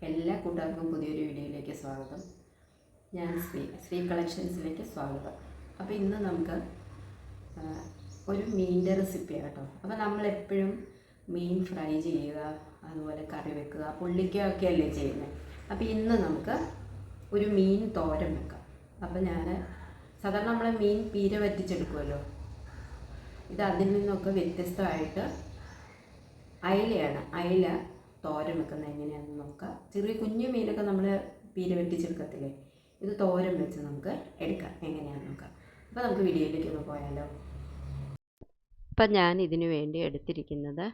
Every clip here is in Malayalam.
എല്ലാ കൂട്ടുകാർക്കും പുതിയൊരു വീഡിയോയിലേക്ക് സ്വാഗതം. ഞാൻ ശ്രീ കളക്ഷൻസിലേക്ക് സ്വാഗതം. അപ്പോൾ ഇന്ന് നമുക്ക് ഒരു മീനിൻ്റെ റെസിപ്പിയാണ് കേട്ടോ. അപ്പോൾ നമ്മളെപ്പോഴും മീൻ ഫ്രൈ ചെയ്യുക, അതുപോലെ കറി വെക്കുക, പൊള്ളിക്കുകയൊക്കെ അല്ലേ ചെയ്യുന്നത്. അപ്പോൾ ഇന്ന് നമുക്ക് ഒരു മീൻ തോരൻ വെക്കാം. അപ്പോൾ ഞാൻ സാധാരണ നമ്മൾ മീൻ പീര വറ്റിച്ചെടുക്കുമല്ലോ, ഇത് അതിൽ നിന്നൊക്കെ വ്യത്യസ്തമായിട്ട് അയിലയാണ്. അയില തോരൻ വെക്കുന്നത് എങ്ങനെയാണെന്ന് നോക്കാം. ചെറിയ കുഞ്ഞു മീനൊക്കെ നമ്മൾ പീര വെട്ടിച്ചെടുക്കത്തില്ലേ, ഇത് തോരൻ വെച്ച് നമുക്ക് എടുക്കാം എങ്ങനെയാണെന്ന് നോക്കാം. അപ്പോൾ നമുക്ക് വീഡിയോയിലേക്ക് ഒന്ന് പോയാലോ. അപ്പം ഞാൻ ഇതിനു വേണ്ടി എടുത്തിരിക്കുന്നത്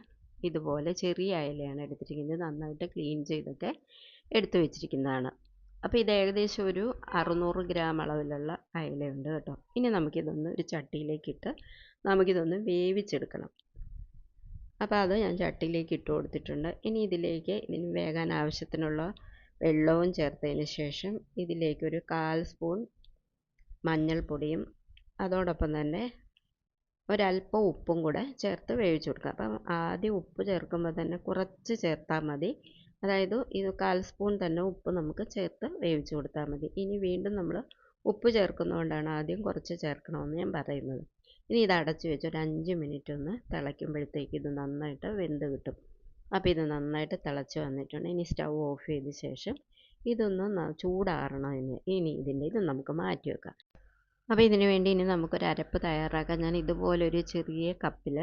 ഇതുപോലെ ചെറിയ അയിലയാണ് എടുത്തിരിക്കുന്നത്. നന്നായിട്ട് ക്ലീൻ ചെയ്തൊക്കെ എടുത്തു വെച്ചിരിക്കുന്നതാണ്. അപ്പോൾ ഇത് ഏകദേശം ഒരു 600 ഗ്രാം അളവിലുള്ള അയിലയുണ്ട് കേട്ടോ. ഇനി നമുക്കിതൊന്ന് ഒരു ചട്ടിയിലേക്കിട്ട് നമുക്കിതൊന്ന് വേവിച്ചെടുക്കണം. അപ്പോൾ അത് ഞാൻ ചട്ടിയിലേക്ക് ഇട്ട് കൊടുത്തിട്ടുണ്ട്. ഇനി ഇതിന് വേകാൻ ആവശ്യത്തിനുള്ള വെള്ളവും ചേർത്തതിന് ശേഷം ഇതിലേക്കൊരു 1/4 സ്പൂൺ മഞ്ഞൾപ്പൊടിയും അതോടൊപ്പം തന്നെ ഒരല്പം ഉപ്പും കൂടെ ചേർത്ത് വേവിച്ച് കൊടുക്കുക. അപ്പം ആദ്യം ഉപ്പ് ചേർക്കുമ്പോൾ തന്നെ കുറച്ച് ചേർത്താൽ മതി. അതായത് ഇത് 1/4 സ്പൂൺ തന്നെ ഉപ്പ് നമുക്ക് ചേർത്ത് വേവിച്ച് കൊടുത്താൽ മതി. ഇനി വീണ്ടും നമ്മൾ ഉപ്പ് ചേർക്കുന്നതുകൊണ്ടാണ് ആദ്യം കുറച്ച് ചേർക്കണമെന്ന് ഞാൻ പറയുന്നത്. ഇനി ഇത് അടച്ചു വെച്ച് ഒരു 5 മിനിറ്റ് ഒന്ന് തിളയ്ക്കുമ്പോഴത്തേക്ക് ഇത് നന്നായിട്ട് വെന്ത് കിട്ടും. അപ്പോൾ ഇത് നന്നായിട്ട് തിളച്ച് വന്നിട്ടുണ്ട്. ഇനി സ്റ്റൗ ഓഫ് ചെയ്ത ശേഷം ഇതൊന്ന് ചൂടാറണം. ഇനി ഇത് നമുക്ക് മാറ്റി വെക്കാം. അപ്പോൾ ഇതിന് വേണ്ടി ഇനി നമുക്കൊരു അരപ്പ് തയ്യാറാക്കാം. ഞാൻ ഇതുപോലൊരു ചെറിയ കപ്പിൽ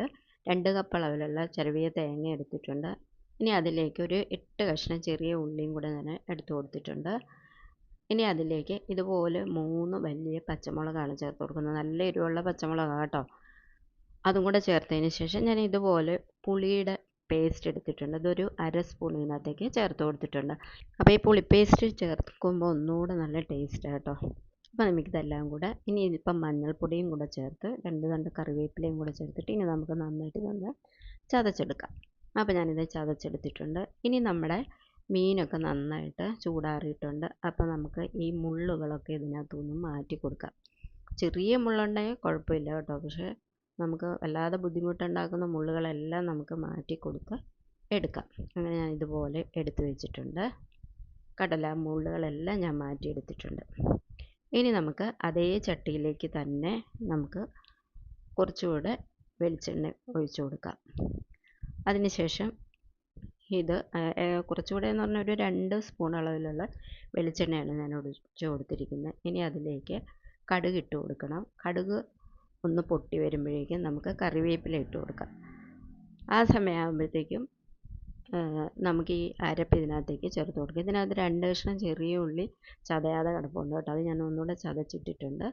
2 കപ്പ് അളവിലുള്ള ചിരവിയ തേങ്ങ എടുത്തിട്ടുണ്ട്. ഇനി അതിലേക്ക് ഒരു 8 കഷ്ണം ചെറിയ ഉള്ളിയും കൂടെ ഞാൻ എടുത്തു കൊടുത്തിട്ടുണ്ട്. ഇനി അതിലേക്ക് ഇതുപോലെ 3 വലിയ പച്ചമുളകാണ് ചേർത്ത് കൊടുക്കുന്നത്. നല്ല എരിവുള്ള പച്ചമുളകാണ് കേട്ടോ. അതും കൂടെ ചേർത്തതിന് ശേഷം ഞാൻ ഇതുപോലെ പുളിയുടെ പേസ്റ്റ് എടുത്തിട്ടുണ്ട്. അതൊരു 1/2 സ്പൂൺ ഇതിനകത്തേക്ക് ചേർത്ത് കൊടുത്തിട്ടുണ്ട്. അപ്പോൾ ഈ പുളി പേസ്റ്റ് ചേർക്കുമ്പോൾ ഒന്നുകൂടെ നല്ല ടേസ്റ്റാണ് കേട്ടോ. അപ്പോൾ നമുക്കിതെല്ലാം കൂടെ ഇനി ഇതിപ്പം മഞ്ഞൾപ്പൊടിയും കൂടെ ചേർത്ത് 2 തണ്ട് കറിവേപ്പിലയും കൂടെ ചേർത്തിട്ട് ഇനി നമുക്ക് നന്നായിട്ട് ഇതൊന്ന് ചതച്ചെടുക്കാം. അപ്പോൾ ഞാനിത് ചതച്ചെടുത്തിട്ടുണ്ട്. ഇനി നമ്മുടെ മീനൊക്കെ നന്നായിട്ട് ചൂടാറിയിട്ടുണ്ട്. അപ്പോൾ നമുക്ക് ഈ മുള്ളുകളൊക്കെ ഇതിനകത്തുനിന്ന് മാറ്റി കൊടുക്കാം. ചെറിയ മുള്ളുണ്ടെങ്കിൽ കുഴപ്പമില്ല കേട്ടോ. പക്ഷേ നമുക്ക് വല്ലാതെ ബുദ്ധിമുട്ടുണ്ടാക്കുന്ന മുള്ളുകളെല്ലാം നമുക്ക് മാറ്റി കൊടുത്ത് എടുക്കാം. അങ്ങനെ ഞാൻ ഇതുപോലെ എടുത്തു വെച്ചിട്ടുണ്ട്. കടല മുള്ളുകളെല്ലാം ഞാൻ മാറ്റിയെടുത്തിട്ടുണ്ട്. ഇനി നമുക്ക് അതേ ചട്ടിയിലേക്ക് തന്നെ നമുക്ക് കുറച്ചുകൂടെ വെളിച്ചെണ്ണ ഒഴിച്ചു കൊടുക്കാം. അതിനുശേഷം ഇത് കുറച്ചുകൂടെ എന്ന് പറഞ്ഞാൽ ഒരു 2 സ്പൂൺ അളവിലുള്ള വെളിച്ചെണ്ണയാണ് ഞാൻ ഒഴിച്ച് കൊടുത്തിരിക്കുന്നത്. ഇനി അതിലേക്ക് കടുക് ഇട്ട് കൊടുക്കണം. കടുക് ഒന്ന് പൊട്ടി വരുമ്പോഴേക്കും നമുക്ക് കറിവേപ്പില ഇട്ട് കൊടുക്കാം. ആ സമയമാകുമ്പോഴത്തേക്കും നമുക്ക് ഈ അരപ്പ് ഇതിനകത്തേക്ക് ചേർത്ത് കൊടുക്കാം. ഇതിനകത്ത് 2 കഷ്ണം ചെറിയ ഉള്ളി ചതയാതെ കിടപ്പുണ്ട് കേട്ടോ. അത് ഞാൻ ഒന്നുകൂടെ ചതച്ചിട്ടിട്ടുണ്ട്.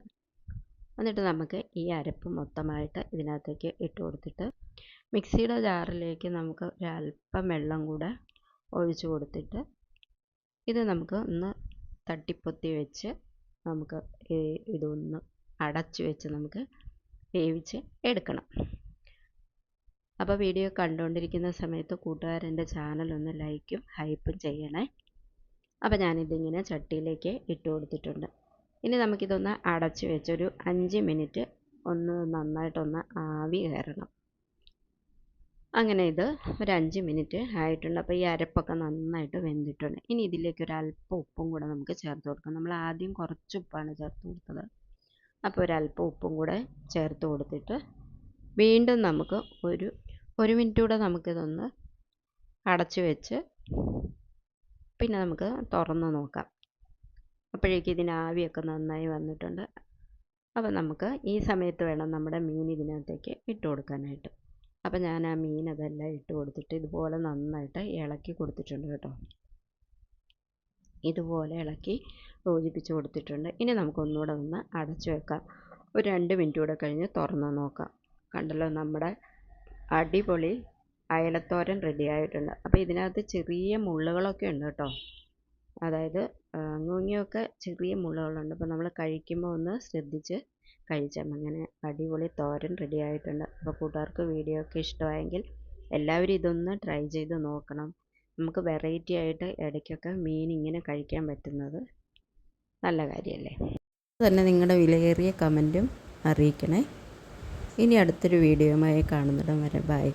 എന്നിട്ട് നമുക്ക് ഈ അരപ്പ് മൊത്തമായിട്ട് ഇതിനകത്തേക്ക് ഇട്ട് കൊടുത്തിട്ട് മിക്സിയുടെ ജാറിലേക്ക് നമുക്ക് ഒരല്പം വെള്ളം കൂടെ ഒഴിച്ച് കൊടുത്തിട്ട് ഇത് നമുക്ക് ഒന്ന് തട്ടിപ്പൊത്തി വെച്ച് നമുക്ക് ഇതൊന്ന് അടച്ചു വെച്ച് നമുക്ക് വേവിച്ച് എടുക്കണം. അപ്പോൾ വീഡിയോ കണ്ടുകൊണ്ടിരിക്കുന്ന സമയത്ത് കൂട്ടുകാരെൻ്റെ ചാനലൊന്ന് ലൈക്കും ഹൈപ്പും ചെയ്യണേ. അപ്പോൾ ഞാനിതിങ്ങനെ ചട്ടിയിലേക്ക് ഇട്ട് കൊടുത്തിട്ടുണ്ട്. ഇനി നമുക്കിതൊന്ന് അടച്ചു വെച്ചൊരു 5 മിനിറ്റ് ഒന്ന് നന്നായിട്ടൊന്ന് ആവി കയറണം. അങ്ങനെ ഇത് ഒരു 5 മിനിറ്റ് ആയിട്ടുണ്ട്. അപ്പോൾ ഈ അരപ്പൊക്കെ നന്നായിട്ട് വെന്തിട്ടുണ്ട്. ഇനി ഇതിലേക്ക് ഒരല്പം ഉപ്പും കൂടെ നമുക്ക് ചേർത്ത് കൊടുക്കാം. നമ്മൾ ആദ്യം കുറച്ച് ഉപ്പാണ് ചേർത്ത് കൊടുത്തത്. അപ്പോൾ ഒരല്പം ഉപ്പും കൂടെ ചേർത്ത് കൊടുത്തിട്ട് വീണ്ടും നമുക്ക് ഒരു മിനിറ്റ് കൂടെ നമുക്കിതൊന്ന് അടച്ചു വെച്ച് പിന്നെ നമുക്ക് തുറന്ന് നോക്കാം. അപ്പോഴേക്കും ഇതിന് ആവിയൊക്കെ നന്നായി വന്നിട്ടുണ്ട്. അപ്പോൾ നമുക്ക് ഈ സമയത്ത് വേണം നമ്മുടെ മീൻ ഇതിനകത്തേക്ക് ഇട്ട് കൊടുക്കാനായിട്ട്. അപ്പോൾ ഞാൻ ആ മീൻ അതെല്ലാം ഇട്ട് കൊടുത്തിട്ട് ഇതുപോലെ നന്നായിട്ട് ഇളക്കി കൊടുത്തിട്ടുണ്ട് കേട്ടോ. ഇതുപോലെ ഇളക്കി യോജിപ്പിച്ച് കൊടുത്തിട്ടുണ്ട്. ഇനി നമുക്കൊന്നുകൂടെ ഒന്ന് അടച്ചു വെക്കാം. ഒരു 2 മിനിറ്റ് കൂടെ കഴിഞ്ഞ് തുറന്ന് നോക്കാം. കണ്ടല്ലോ, നമ്മുടെ അടിപൊളി അയലത്തോരൻ റെഡി ആയിട്ടുണ്ട്. അപ്പോൾ ഇതിനകത്ത് ചെറിയ മുള്ളുകളൊക്കെ ഉണ്ട് കേട്ടോ. അതായത് അങ്ങുമിങ്ങുമൊക്കെ ചെറിയ മുള്ളുകളുണ്ട്. അപ്പോൾ നമ്മൾ കഴിക്കുമ്പോൾ ഒന്ന് ശ്രദ്ധിച്ച് കഴിച്ചാൽ അങ്ങനെ അടിപൊളി തോരൻ റെഡി ആയിട്ടുണ്ട്. അപ്പോൾ കൂട്ടുകാർക്ക് വീഡിയോ ഒക്കെ ഇഷ്ടമായെങ്കിൽ എല്ലാവരും ഇതൊന്ന് ട്രൈ ചെയ്ത് നോക്കണം. നമുക്ക് വെറൈറ്റി ആയിട്ട് ഇടയ്ക്കൊക്കെ മീൻ ഇങ്ങനെ കഴിക്കാൻ പറ്റുന്നത് നല്ല കാര്യമല്ലേ. തന്നെ നിങ്ങളുടെ വിലയേറിയ കമൻറ്റും അറിയിക്കണേ. ഇനി അടുത്തൊരു വീഡിയോയുമായി കാണുന്നിടം വരെ ബൈ.